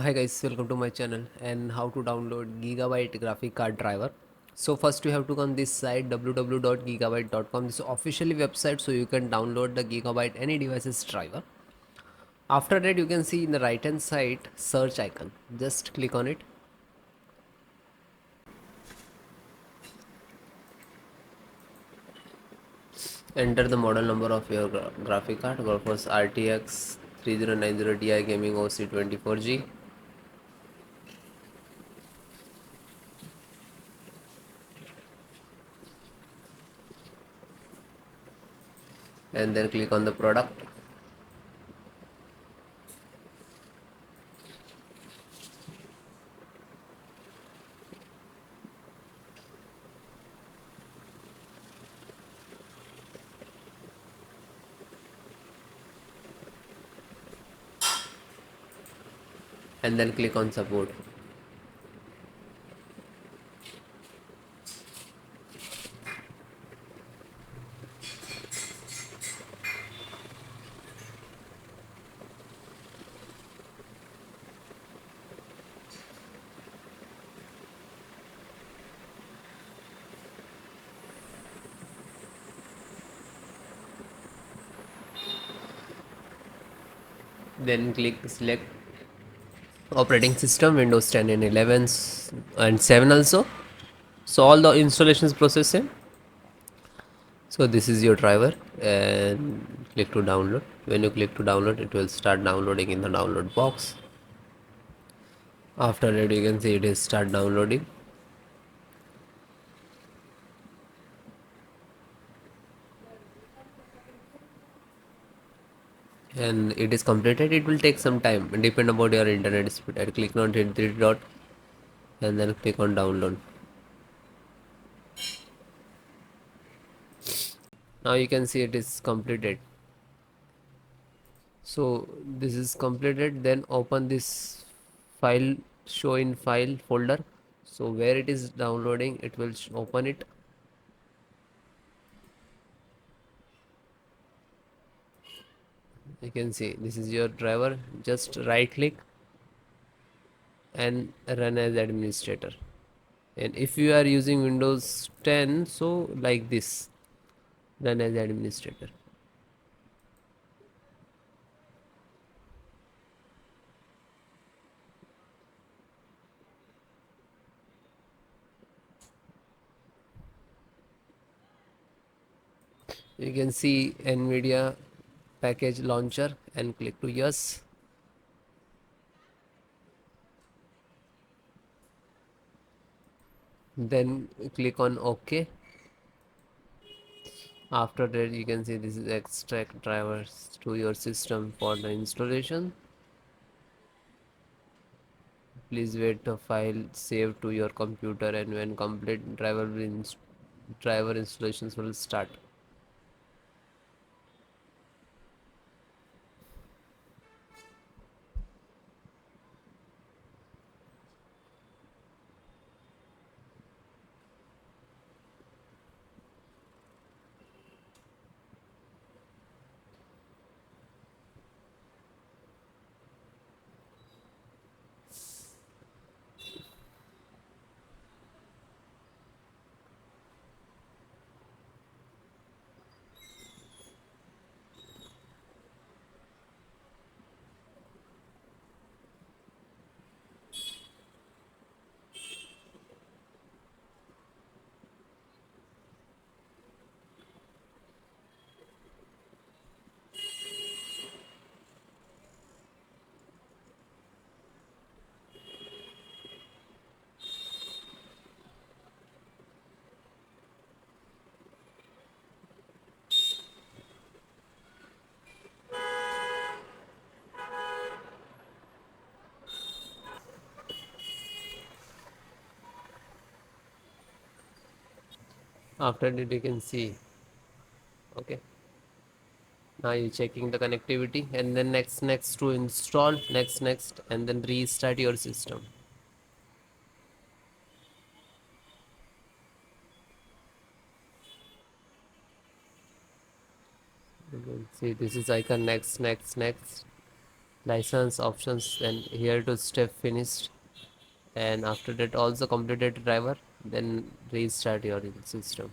Hi guys, welcome to my channel and how to download Gigabyte graphic card driver. So first you have to go on this site www.gigabyte.com. This is officially website, so you can download the Gigabyte any devices driver. After that you can see in the right hand side search icon. Just click on it. Enter the model number of your graphic card. Go for RTX 3090 Ti Gaming OC 24G. And then click on the product. And then click on support. Then click select operating system Windows 10 and 11 and 7 also. So all the installations process same. So this is your driver and click to download. When you click to download, it will start downloading in the download box. After that you can see it is start downloading. And it is completed. It will take some time depend about your internet speed. I click on hit three dot and then click on download. Now you can see it is completed. So this is completed. Then open this file, show in file folder. So where it is downloading, it will open it. You can see this is your driver. Just right click and run as administrator. And if you are using Windows 10, so like this, run as administrator. You can see NVIDIA package launcher and click to yes. Then click on OK. After that you can see this is extract drivers to your system for the installation. Please wait the file save to your computer, and when complete driver installations will start. After that you can see, okay, now you're checking the connectivity, and then next to install, next and then restart your system. You can see this is icon next. license options, then here to step finished, and after that also completed driver, then restart your system.